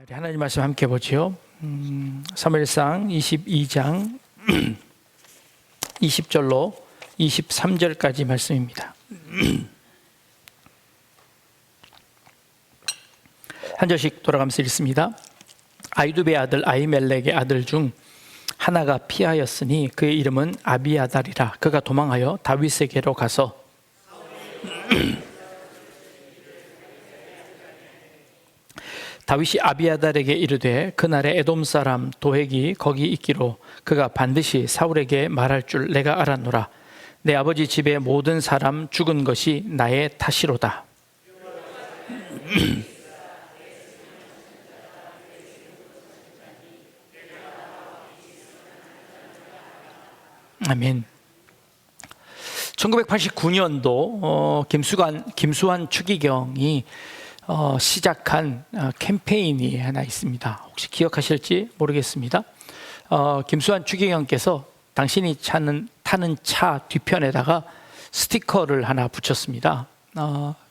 우리 하나님 말씀 함께 보지요. 사무엘상 22장 20절로 23절까지 말씀입니다. 한 절씩 돌아가면서 읽습니다. 아이두베의 아들 아히멜렉의 아들 중 하나가 피하였으니 그의 이름은 아비아달이라. 그가 도망하여 다윗에게로 가서 다윗이 아비아달에게 이르되 그날에 에돔 사람 도액이 거기 있기로 그가 반드시 사울에게 말할 줄 내가 알았노라. 내 아버지 집의 모든 사람 죽은 것이 나의 탓이로다. 아멘. 1989년도 김수환 추기경이 시작한 캠페인이 하나 있습니다. 혹시 기억하실지 모르겠습니다. 김수환 추기경께서 당신이 타는 차 뒤편에다가 스티커를 하나 붙였습니다.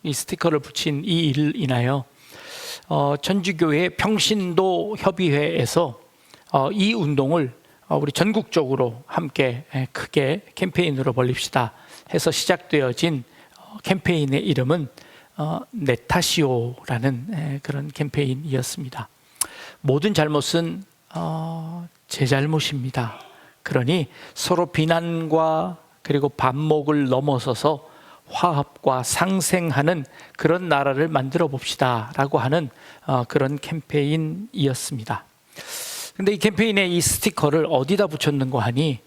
이 스티커를 붙인 이 일을 인하여 전주교회 평신도 협의회에서 이 운동을 우리 전국적으로 함께 크게 캠페인으로 벌립시다 해서 시작되어진 캠페인의 이름은 내 탓이오라는 그런 캠페인이었습니다. 모든 잘못은 제 잘못입니다. 그러니 서로 비난과 그리고 반목을 넘어서서 화합과 상생하는 그런 나라를 만들어 봅시다 라고 하는 그런 캠페인이었습니다. 근데 이 캠페인에 이 스티커를 어디다 붙였는고 하니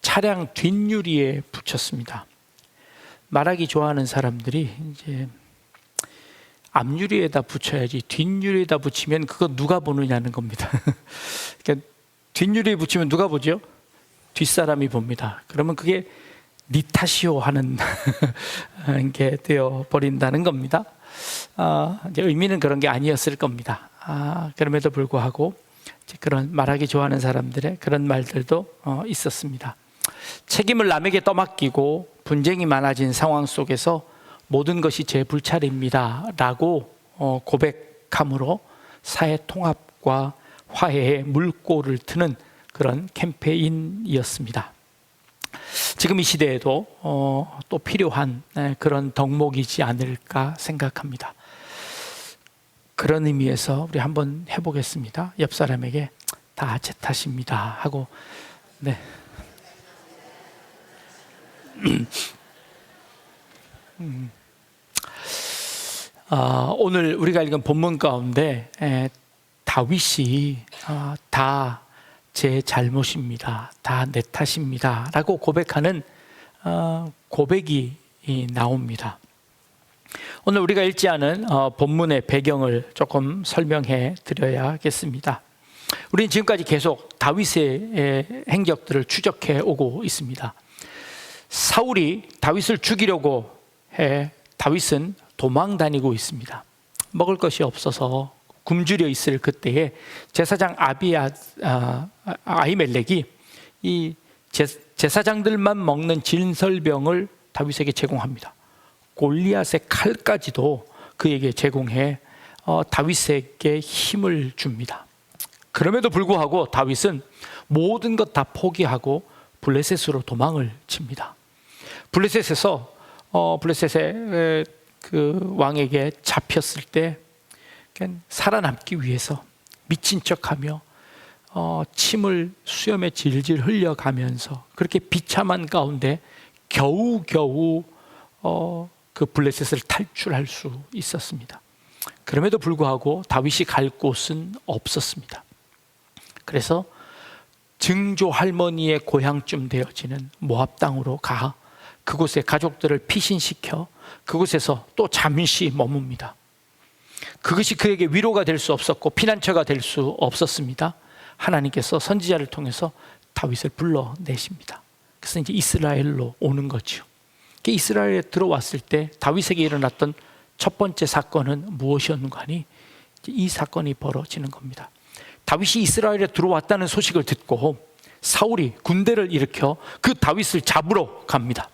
차량 뒷유리에 붙였습니다. 말하기 좋아하는 사람들이 이제 앞유리에다 붙여야지 뒷유리에다 붙이면 그거 누가 보느냐는 겁니다. 그러니까 뒷유리에 붙이면 누가 보죠? 뒷사람이 봅니다. 그러면 그게 네 탓이요 하는 게 되어 버린다는 겁니다. 이제 의미는 그런 게 아니었을 겁니다. 그럼에도 불구하고 그런 말하기 좋아하는 사람들의 그런 말들도 있었습니다. 책임을 남에게 떠맡기고 분쟁이 많아진 상황 속에서 모든 것이 제 불찰입니다 라고 고백함으로 사회 통합과 화해의 물꼬를 트는 그런 캠페인이었습니다. 지금 이 시대에도 또 필요한 그런 덕목이지 않을까 생각합니다. 그런 의미에서 우리 한번 해보겠습니다. 옆 사람에게 다 제 탓입니다 하고 네. 오늘 우리가 읽은 본문 가운데 다윗이 다 제 잘못입니다, 다 내 탓입니다 라고 고백하는 고백이 나옵니다. 오늘 우리가 읽지 않은 본문의 배경을 조금 설명해 드려야겠습니다. 우리는 지금까지 계속 다윗의 행적들을 추적해 오고 있습니다. 사울이 다윗을 죽이려고 해 다윗은 도망 다니고 있습니다. 먹을 것이 없어서 굶주려 있을 그때에 제사장 아히멜렉이 이 제사장들만 먹는 진설병을 다윗에게 제공합니다. 골리앗의 칼까지도 그에게 제공해 다윗에게 힘을 줍니다. 그럼에도 불구하고 다윗은 모든 것 다 포기하고 블레셋으로 도망을 칩니다. 블레셋에서 블레셋의 그 왕에게 잡혔을 때 살아남기 위해서 미친 척하며 침을 수염에 질질 흘려가면서 그렇게 비참한 가운데 겨우겨우 그 블레셋을 탈출할 수 있었습니다. 그럼에도 불구하고 다윗이 갈 곳은 없었습니다. 그래서 증조 할머니의 고향쯤 되어지는 모압 땅으로 가 그곳에 가족들을 피신시켜 그곳에서 또 잠시 머뭅니다. 그것이 그에게 위로가 될 수 없었고 피난처가 될 수 없었습니다. 하나님께서 선지자를 통해서 다윗을 불러내십니다. 그래서 이제 이스라엘로 오는 거죠. 이스라엘에 들어왔을 때 다윗에게 일어났던 첫 번째 사건은 무엇이었는가 하니 이 사건이 벌어지는 겁니다. 다윗이 이스라엘에 들어왔다는 소식을 듣고 사울이 군대를 일으켜 그 다윗을 잡으러 갑니다.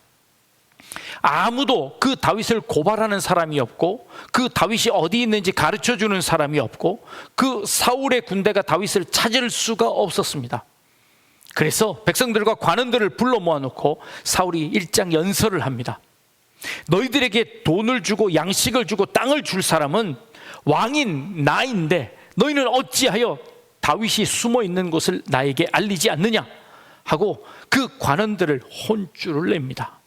아무도 그 다윗을 고발하는 사람이 없고, 그 다윗이 어디 있는지 가르쳐주는 사람이 없고, 그 사울의 군대가 다윗을 찾을 수가 없었습니다. 그래서 백성들과 관원들을 불러 모아놓고 사울이 일장 연설을 합니다. 너희들에게 돈을 주고 양식을 주고 땅을 줄 사람은 왕인 나인데 너희는 어찌하여 다윗이 숨어 있는 곳을 나에게 알리지 않느냐 하고 그 관원들을 혼쭐을 냅니다.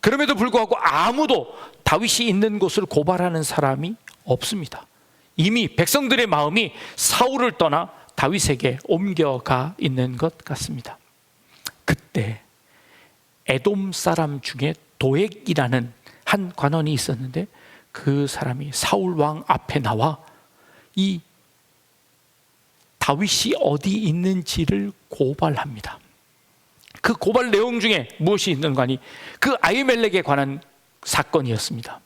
그럼에도 불구하고 아무도 다윗이 있는 곳을 고발하는 사람이 없습니다. 이미 백성들의 마음이 사울을 떠나 다윗에게 옮겨가 있는 것 같습니다. 그때 에돔 사람 중에 도액이라는 한 관원이 있었는데, 그 사람이 사울 왕 앞에 나와 이 다윗이 어디 있는지를 고발합니다. 그 고발 내용 중에 무엇이 있는가 하니 그 아히멜렉에 관한 사건이었습니다.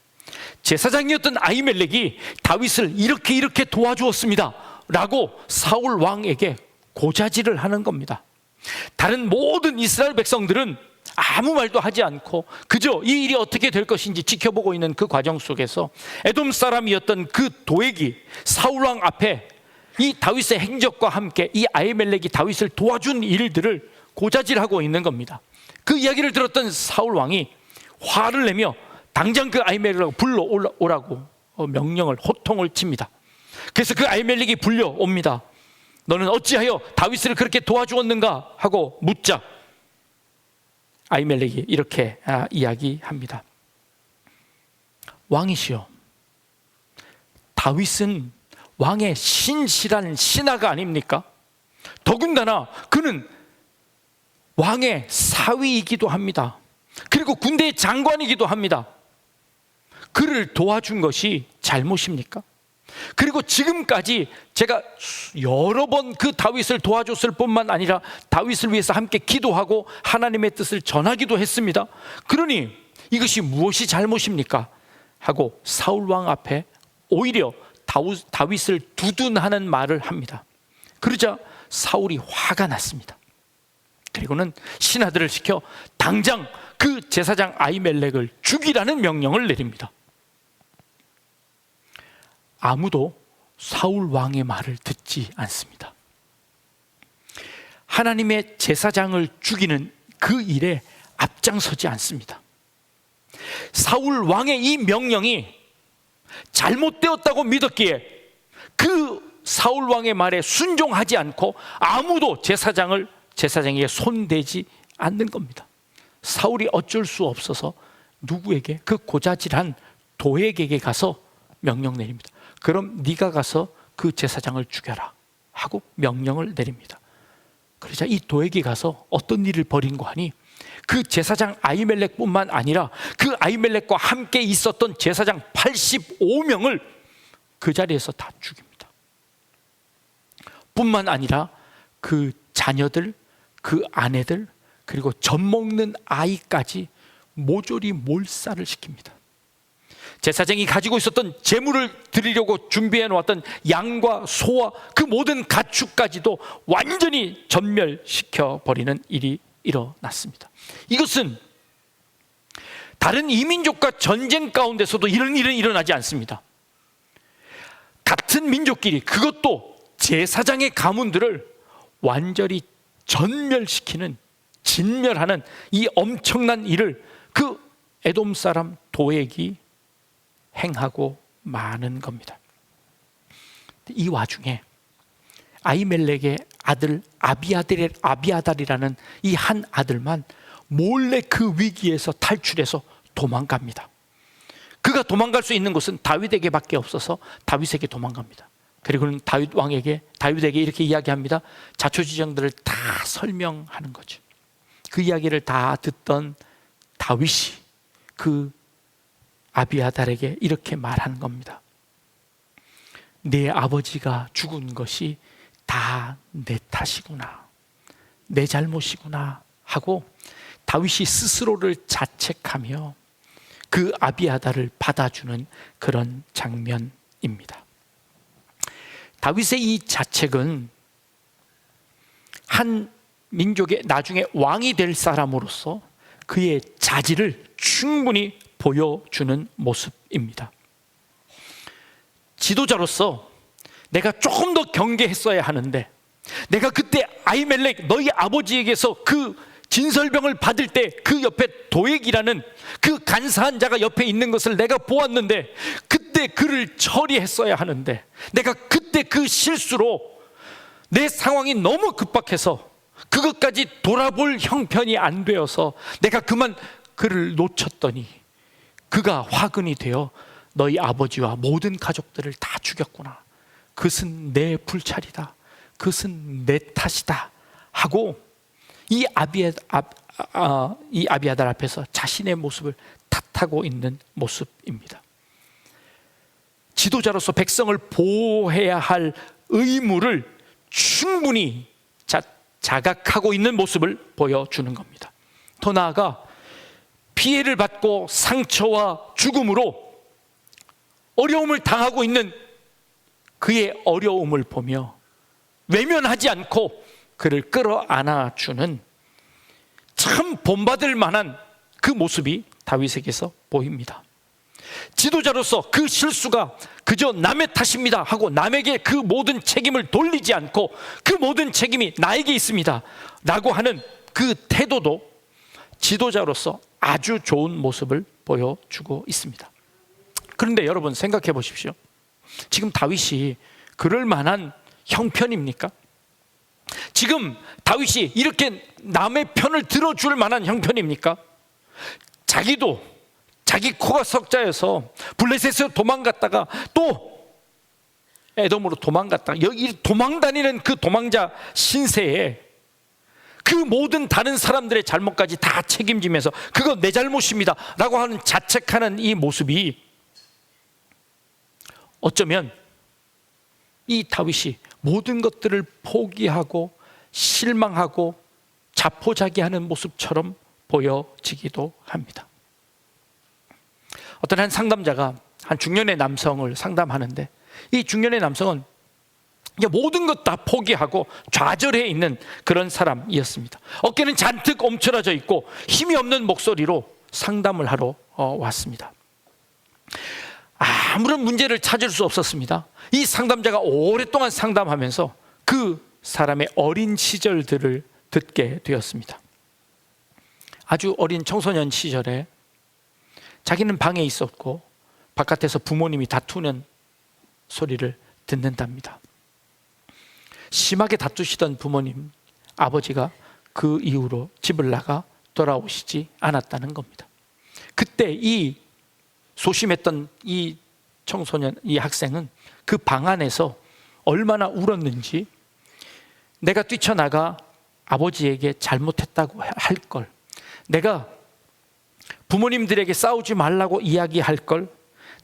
제사장이었던 아히멜렉이 다윗을 이렇게 도와주었습니다 라고 사울 왕에게 고자질을 하는 겁니다. 다른 모든 이스라엘 백성들은 아무 말도 하지 않고 그저 이 일이 어떻게 될 것인지 지켜보고 있는 그 과정 속에서 에돔 사람이었던 그 도액이 사울 왕 앞에 이 다윗의 행적과 함께 이 아히멜렉이 다윗을 도와준 일들을 고자질하고 있는 겁니다. 그 이야기를 들었던 사울 왕이 화를 내며 당장 그 아히멜렉을 불러오라고 명령을, 호통을 칩니다. 그래서 그 아히멜렉이 불려옵니다. 너는 어찌하여 다윗을 그렇게 도와주었는가 하고 묻자 아히멜렉이 이렇게 이야기합니다. 왕이시여, 다윗은 왕의 신실한 신하가 아닙니까? 더군다나 그는 왕의 사위이기도 합니다. 그리고 군대의 장관이기도 합니다. 그를 도와준 것이 잘못입니까? 그리고 지금까지 제가 여러 번 그 다윗을 도와줬을 뿐만 아니라 다윗을 위해서 함께 기도하고 하나님의 뜻을 전하기도 했습니다. 그러니 이것이 무엇이 잘못입니까? 하고 사울 왕 앞에 오히려 다윗을 두둔하는 말을 합니다. 그러자 사울이 화가 났습니다. 그리고는 신하들을 시켜 당장 그 제사장 아히멜렉을 죽이라는 명령을 내립니다. 아무도 사울 왕의 말을 듣지 않습니다. 하나님의 제사장을 죽이는 그 일에 앞장서지 않습니다. 사울 왕의 이 명령이 잘못되었다고 믿었기에 그 사울 왕의 말에 순종하지 않고 아무도 제사장에게 손대지 않는 겁니다. 사울이 어쩔 수 없어서 누구에게? 그 고자질한 도액에게 가서 명령 내립니다. 그럼 네가 가서 그 제사장을 죽여라 하고 명령을 내립니다. 그러자 이 도액이 가서 어떤 일을 벌인 거 하니 그 제사장 아히멜렉뿐만 아니라 그 아히멜렉과 함께 있었던 제사장 85명을 그 자리에서 다 죽입니다. 뿐만 아니라 그 자녀들, 그 아내들, 그리고 젖 먹는 아이까지 모조리 몰살을 시킵니다. 제사장이 가지고 있었던 제물을 드리려고 준비해 놓았던 양과 소와 그 모든 가축까지도 완전히 전멸시켜 버리는 일이 일어났습니다. 이것은 다른 이민족과 전쟁 가운데서도 이런 일은 일어나지 않습니다. 같은 민족끼리, 그것도 제사장의 가문들을 완전히 전멸시키는, 진멸하는 이 엄청난 일을 그 에돔 사람 도액이 행하고 마는 겁니다. 이 와중에 아히멜렉의 아들 아비아달이라는 이 한 아들만 몰래 그 위기에서 탈출해서 도망갑니다. 그가 도망갈 수 있는 곳은 다윗에게밖에 없어서 다윗에게 도망갑니다. 그리고는 다윗에게 이렇게 이야기합니다. 자초지정들을 다 설명하는 거죠. 그 이야기를 다 듣던 다윗이 그 아비아달에게 이렇게 말하는 겁니다. 내 아버지가 죽은 것이 다 내 탓이구나, 내 잘못이구나 하고 다윗이 스스로를 자책하며 그 아비아달을 받아주는 그런 장면입니다. 다윗의 이 자책은 한 민족의 나중에 왕이 될 사람으로서 그의 자질을 충분히 보여주는 모습입니다. 지도자로서 내가 조금 더 경계했어야 하는데, 내가 그때 아히멜렉 너희 아버지에게서 그 진설병을 받을 때 그 옆에 도액이라는 그 간사한 자가 옆에 있는 것을 내가 보았는데, 그때 그를 처리했어야 하는데, 내가 그때 그 실수로 내 상황이 너무 급박해서 그것까지 돌아볼 형편이 안 되어서 내가 그만 그를 놓쳤더니 그가 화근이 되어 너희 아버지와 모든 가족들을 다 죽였구나. 그것은 내 불찰이다. 그것은 내 탓이다 하고 이 아비아달 앞에서 자신의 모습을 탓하고 있는 모습입니다. 지도자로서 백성을 보호해야 할 의무를 충분히 자각하고 있는 모습을 보여주는 겁니다. 더 나아가 피해를 받고 상처와 죽음으로 어려움을 당하고 있는 그의 어려움을 보며 외면하지 않고 그를 끌어안아주는 참 본받을 만한 그 모습이 다윗에게서 보입니다. 지도자로서 그 실수가 그저 남의 탓입니다 하고 남에게 그 모든 책임을 돌리지 않고 그 모든 책임이 나에게 있습니다 라고 하는 그 태도도 지도자로서 아주 좋은 모습을 보여주고 있습니다. 그런데 여러분 생각해 보십시오. 지금 다윗이 그럴 만한 형편입니까? 지금 다윗이 이렇게 남의 편을 들어줄 만한 형편입니까? 자기도 자기 코가 석자여서 블레셋에서 도망갔다가 또 에돔으로 도망갔다가 여기 도망다니는 그 도망자 신세에 그 모든 다른 사람들의 잘못까지 다 책임지면서 그거 내 잘못입니다 라고 하는 자책하는 이 모습이 어쩌면 이 다윗이 모든 것들을 포기하고 실망하고 자포자기하는 모습처럼 보여지기도 합니다. 어떤 한 상담자가 한 중년의 남성을 상담하는데, 이 중년의 남성은 이제 모든 것 다 포기하고 좌절해 있는 그런 사람이었습니다. 어깨는 잔뜩 옴츠러져 있고 힘이 없는 목소리로 상담을 하러 왔습니다. 아무런 문제를 찾을 수 없었습니다. 이 상담자가 오랫동안 상담하면서 그 사람의 어린 시절들을 듣게 되었습니다. 아주 어린 청소년 시절에 자기는 방에 있었고 바깥에서 부모님이 다투는 소리를 듣는답니다. 심하게 다투시던 부모님, 아버지가 그 이후로 집을 나가 돌아오시지 않았다는 겁니다. 그때 이 소심했던 이 청소년, 이 학생은 그 방 안에서 얼마나 울었는지, 내가 뛰쳐나가 아버지에게 잘못했다고 할 걸, 내가 부모님들에게 싸우지 말라고 이야기할 걸,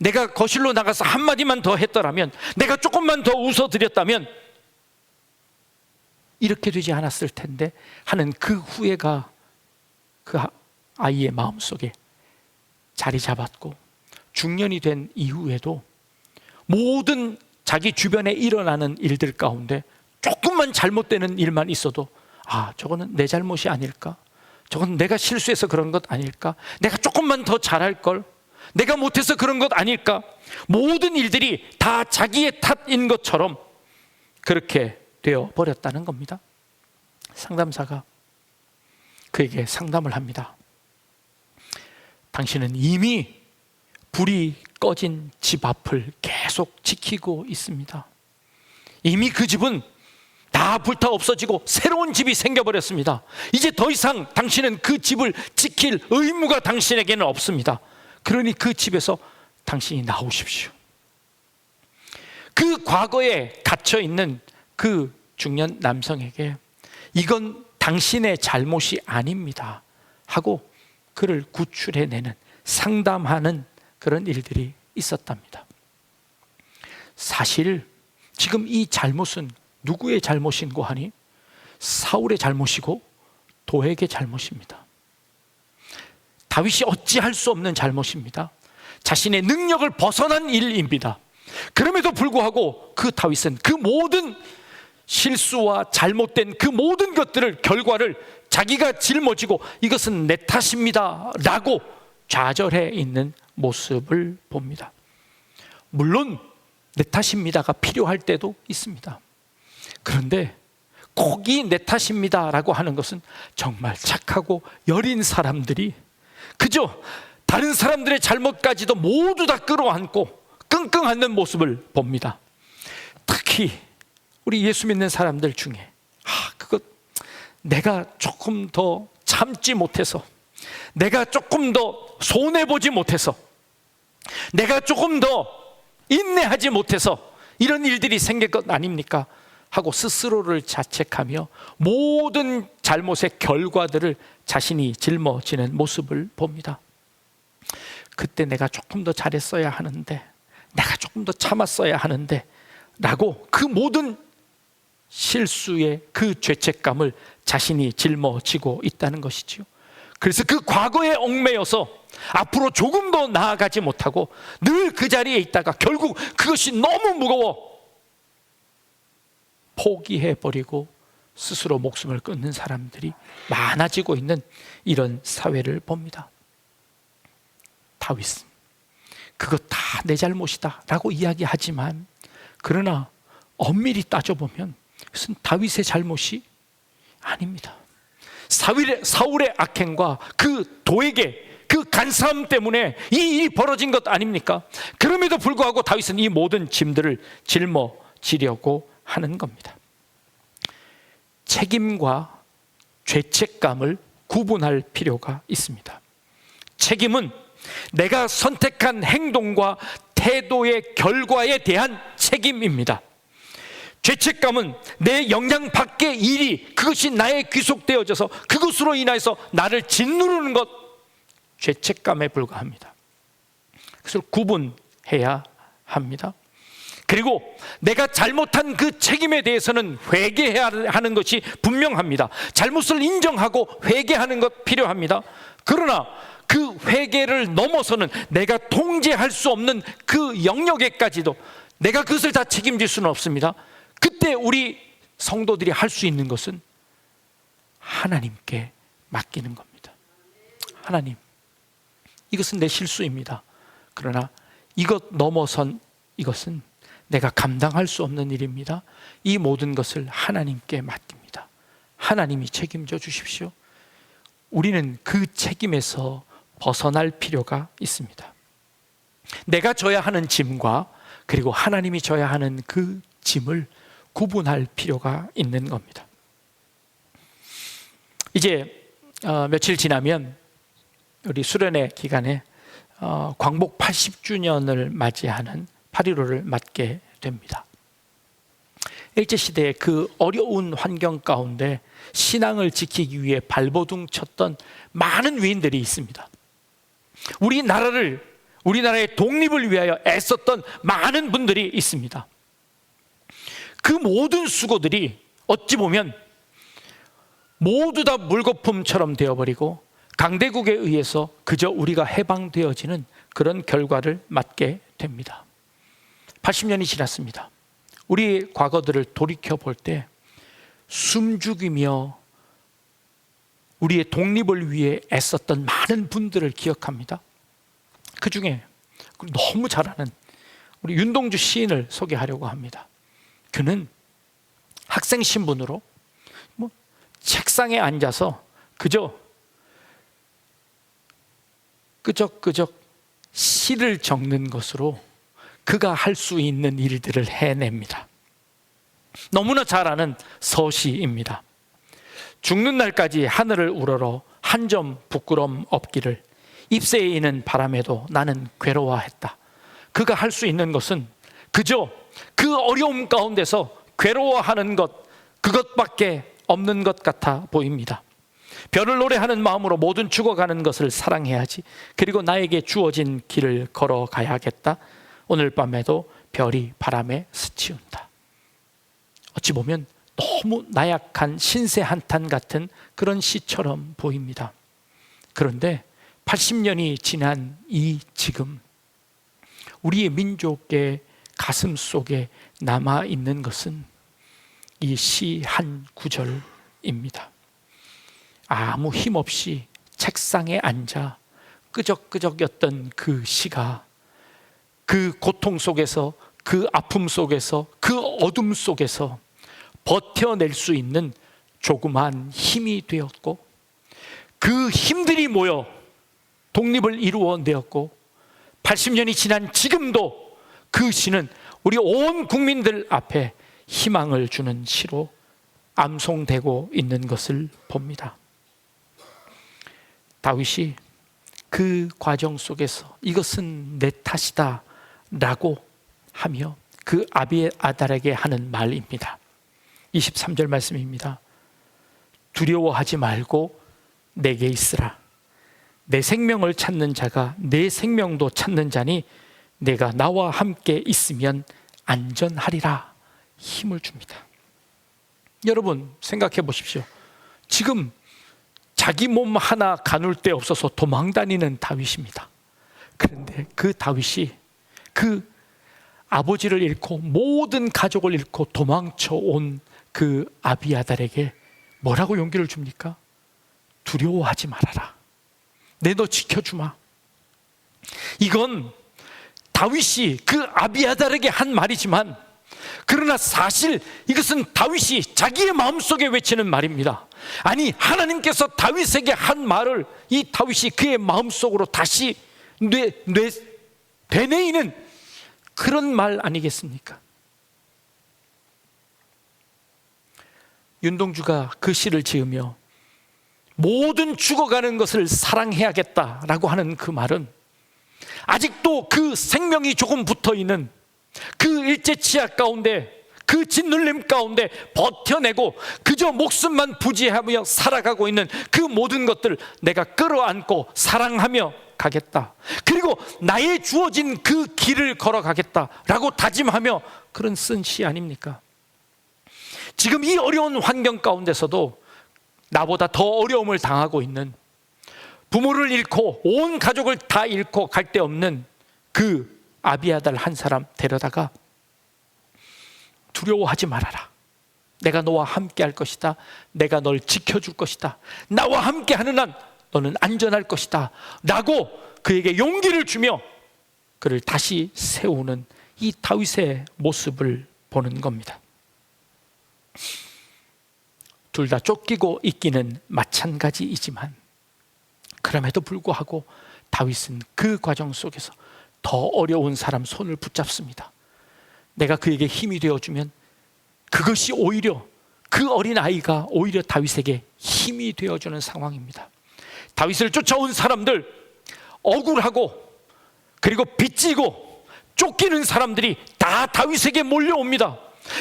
내가 거실로 나가서 한마디만 더 했더라면, 내가 조금만 더 웃어드렸다면 이렇게 되지 않았을 텐데 하는 그 후회가 그 아이의 마음속에 자리 잡았고, 중년이 된 이후에도 모든 자기 주변에 일어나는 일들 가운데 조금만 잘못되는 일만 있어도 저거는 내 잘못이 아닐까? 저건 내가 실수해서 그런 것 아닐까? 내가 조금만 더 잘할 걸? 내가 못해서 그런 것 아닐까? 모든 일들이 다 자기의 탓인 것처럼 그렇게 되어 버렸다는 겁니다. 상담사가 그에게 상담을 합니다. 당신은 이미 불이 꺼진 집 앞을 계속 지키고 있습니다. 이미 그 집은 다 불타 없어지고 새로운 집이 생겨버렸습니다. 이제 더 이상 당신은 그 집을 지킬 의무가 당신에게는 없습니다. 그러니 그 집에서 당신이 나오십시오. 그 과거에 갇혀있는 그 중년 남성에게 이건 당신의 잘못이 아닙니다 하고 그를 구출해내는, 상담하는 그런 일들이 있었답니다. 사실 지금 이 잘못은 누구의 잘못인고 하니 사울의 잘못이고 도액의 잘못입니다. 다윗이 어찌할 수 없는 잘못입니다. 자신의 능력을 벗어난 일입니다. 그럼에도 불구하고 그 다윗은 그 모든 실수와 잘못된 그 모든 것들을, 결과를 자기가 짊어지고 이것은 내 탓입니다 라고 좌절해 있는 모습을 봅니다. 물론 내 탓입니다가 필요할 때도 있습니다. 그런데 꼭 이 내 탓입니다라고 하는 것은 정말 착하고 여린 사람들이 그저 다른 사람들의 잘못까지도 모두 다 끌어안고 끙끙 앓는 모습을 봅니다. 특히 우리 예수 믿는 사람들 중에 그것 내가 조금 더 참지 못해서, 내가 조금 더 손해보지 못해서, 내가 조금 더 인내하지 못해서 이런 일들이 생길 것 아닙니까? 하고 스스로를 자책하며 모든 잘못의 결과들을 자신이 짊어지는 모습을 봅니다. 그때 내가 조금 더 잘했어야 하는데, 내가 조금 더 참았어야 하는데 라고 그 모든 실수의 그 죄책감을 자신이 짊어지고 있다는 것이지요. 그래서 그 과거에 얽매여서 앞으로 조금 더 나아가지 못하고 늘 그 자리에 있다가 결국 그것이 너무 무거워 포기해버리고 스스로 목숨을 끊는 사람들이 많아지고 있는 이런 사회를 봅니다. 다윗은 그것 다 내 잘못이다 라고 이야기하지만, 그러나 엄밀히 따져보면 그것은 다윗의 잘못이 아닙니다. 사울의 악행과 그 도에게 그 간사함 때문에 이 일이 벌어진 것 아닙니까? 그럼에도 불구하고 다윗은 이 모든 짐들을 짊어지려고 하는 겁니다. 책임과 죄책감을 구분할 필요가 있습니다. 책임은 내가 선택한 행동과 태도의 결과에 대한 책임입니다. 죄책감은 내 영향 밖의 일이 그것이 나에 귀속되어져서 그것으로 인해서 나를 짓누르는 것, 죄책감에 불과합니다. 그것을 구분해야 합니다. 그리고 내가 잘못한 그 책임에 대해서는 회개해야 하는 것이 분명합니다. 잘못을 인정하고 회개하는 것 필요합니다. 그러나 그 회개를 넘어서는 내가 통제할 수 없는 그 영역에까지도 내가 그것을 다 책임질 수는 없습니다. 그때 우리 성도들이 할 수 있는 것은 하나님께 맡기는 겁니다. 하나님, 이것은 내 실수입니다. 그러나 이것 넘어선 이것은 내가 감당할 수 없는 일입니다. 이 모든 것을 하나님께 맡깁니다. 하나님이 책임져 주십시오. 우리는 그 책임에서 벗어날 필요가 있습니다. 내가 져야 하는 짐과 그리고 하나님이 져야 하는 그 짐을 구분할 필요가 있는 겁니다. 이제 며칠 지나면 우리 수련회 기간에 광복 80주년을 맞이하는 8.15를 맞게 됩니다. 일제시대의 그 어려운 환경 가운데 신앙을 지키기 위해 발버둥 쳤던 많은 위인들이 있습니다. 우리나라의 독립을 위하여 애썼던 많은 분들이 있습니다. 그 모든 수고들이 어찌 보면 모두 다 물거품처럼 되어버리고 강대국에 의해서 그저 우리가 해방되어지는 그런 결과를 맞게 됩니다. 80년이 지났습니다. 우리 과거들을 돌이켜 볼 때 숨죽이며 우리의 독립을 위해 애썼던 많은 분들을 기억합니다. 그 중에 너무 잘 아는 우리 윤동주 시인을 소개하려고 합니다. 그는 학생 신분으로 책상에 앉아서 그저 끄적끄적 시를 적는 것으로 그가 할 수 있는 일들을 해냅니다. 너무나 잘 아는 서시입니다. 죽는 날까지 하늘을 우러러 한 점 부끄럼 없기를 잎새에 이는 바람에도 나는 괴로워했다. 그가 할 수 있는 것은 그저 그 어려움 가운데서 괴로워하는 것, 그것밖에 없는 것 같아 보입니다. 별을 노래하는 마음으로 모든 죽어가는 것을 사랑해야지. 그리고 나에게 주어진 길을 걸어가야겠다. 오늘 밤에도 별이 바람에 스치운다. 어찌 보면 너무 나약한 신세 한탄 같은 그런 시처럼 보입니다. 그런데 80년이 지난 이 지금 우리의 민족의 가슴 속에 남아있는 것은 이 시 한 구절입니다. 아무 힘없이 책상에 앉아 끄적끄적였던 그 시가 그 고통 속에서, 그 아픔 속에서, 그 어둠 속에서 버텨낼 수 있는 조그만 힘이 되었고, 그 힘들이 모여 독립을 이루어내었고, 80년이 지난 지금도 그 시는 우리 온 국민들 앞에 희망을 주는 시로 암송되고 있는 것을 봅니다. 다윗이 그 과정 속에서 이것은 내 탓이다 라고 하며 그 아비아달에게 하는 말입니다. 23절 말씀입니다. 두려워하지 말고 내게 있으라. 내 생명을 찾는 자가 내 생명도 찾는 자니 내가 나와 함께 있으면 안전하리라. 힘을 줍니다. 여러분 생각해 보십시오. 지금 자기 몸 하나 가눌 데 없어서 도망다니는 다윗입니다. 그런데 그 다윗이 그 아버지를 잃고 모든 가족을 잃고 도망쳐 온 그 아비아달에게 뭐라고 용기를 줍니까? 두려워하지 말아라. 내 너 지켜주마. 이건 다윗이 그 아비아달에게 한 말이지만, 그러나 사실 이것은 다윗이 자기의 마음속에 외치는 말입니다. 아니, 하나님께서 다윗에게 한 말을 이 다윗이 그의 마음속으로 다시 되뇌이는 그런 말 아니겠습니까? 윤동주가 그 시를 지으며 모든 죽어가는 것을 사랑해야겠다라고 하는 그 말은 아직도 그 생명이 조금 붙어있는 그 일제치하 가운데, 그 짓눌림 가운데 버텨내고 그저 목숨만 부지하며 살아가고 있는 그 모든 것들 내가 끌어안고 사랑하며 가겠다, 그리고 나의 주어진 그 길을 걸어가겠다라고 다짐하며 그런 쓴 시 아닙니까? 지금 이 어려운 환경 가운데서도 나보다 더 어려움을 당하고 있는, 부모를 잃고 온 가족을 다 잃고 갈 데 없는 그 아비아달 한 사람 데려다가 두려워하지 말아라. 내가 너와 함께 할 것이다. 내가 널 지켜줄 것이다. 나와 함께 하는 한 너는 안전할 것이다 라고 그에게 용기를 주며 그를 다시 세우는 이 다윗의 모습을 보는 겁니다. 둘 다 쫓기고 있기는 마찬가지이지만 그럼에도 불구하고 다윗은 그 과정 속에서 더 어려운 사람 손을 붙잡습니다. 내가 그에게 힘이 되어주면 그것이 오히려, 그 어린아이가 오히려 다윗에게 힘이 되어주는 상황입니다. 다윗을 쫓아온 사람들, 억울하고 그리고 빚지고 쫓기는 사람들이 다 다윗에게 몰려옵니다.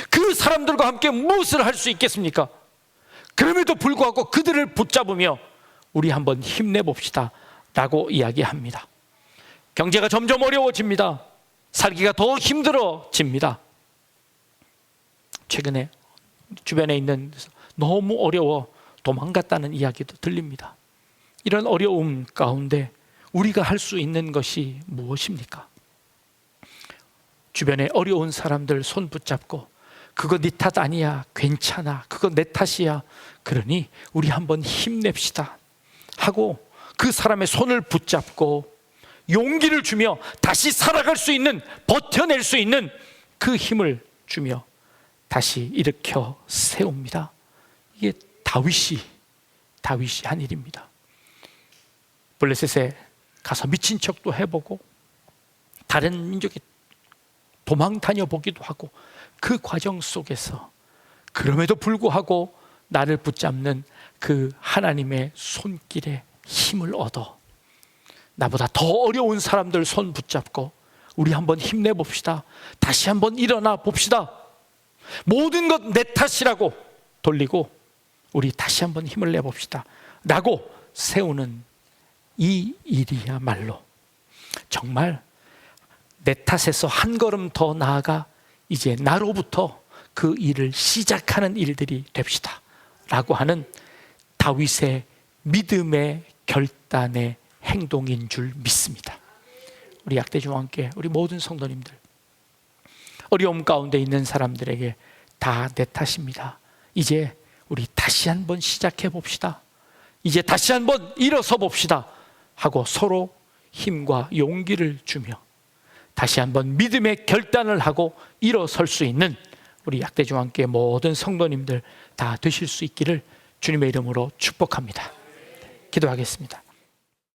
그 사람들과 함께 무엇을 할 수 있겠습니까? 그럼에도 불구하고 그들을 붙잡으며 우리 한번 힘내봅시다 라고 이야기합니다. 경제가 점점 어려워집니다. 살기가 더 힘들어집니다. 최근에 주변에 있는 너무 어려워 도망갔다는 이야기도 들립니다. 이런 어려움 가운데 우리가 할 수 있는 것이 무엇입니까? 주변에 어려운 사람들 손 붙잡고 그거 네 탓 아니야, 괜찮아, 그거 내 탓이야, 그러니 우리 한번 힘냅시다 하고 그 사람의 손을 붙잡고 용기를 주며 다시 살아갈 수 있는, 버텨낼 수 있는 그 힘을 주며 다시 일으켜 세웁니다. 이게 다윗이 한 일입니다. 블레셋에 가서 미친 척도 해보고 다른 민족에 도망 다녀보기도 하고 그 과정 속에서 그럼에도 불구하고 나를 붙잡는 그 하나님의 손길에 힘을 얻어 나보다 더 어려운 사람들 손 붙잡고 우리 한번 힘내봅시다. 다시 한번 일어나 봅시다. 모든 것 내 탓이라고 돌리고 우리 다시 한번 힘을 내봅시다 라고 세우는 이 일이야말로 정말 내 탓에서 한 걸음 더 나아가 이제 나로부터 그 일을 시작하는 일들이 됩시다 라고 하는 다윗의 믿음의 결단의 행동인 줄 믿습니다. 우리 약대중과 함께 우리 모든 성도님들, 어려움 가운데 있는 사람들에게 다 내 탓입니다. 이제 우리 다시 한번 시작해 봅시다. 이제 다시 한번 일어서 봅시다 하고 서로 힘과 용기를 주며 다시 한번 믿음의 결단을 하고 일어설 수 있는 우리 약대중앙교회 모든 성도님들 다 되실 수 있기를 주님의 이름으로 축복합니다. 기도하겠습니다.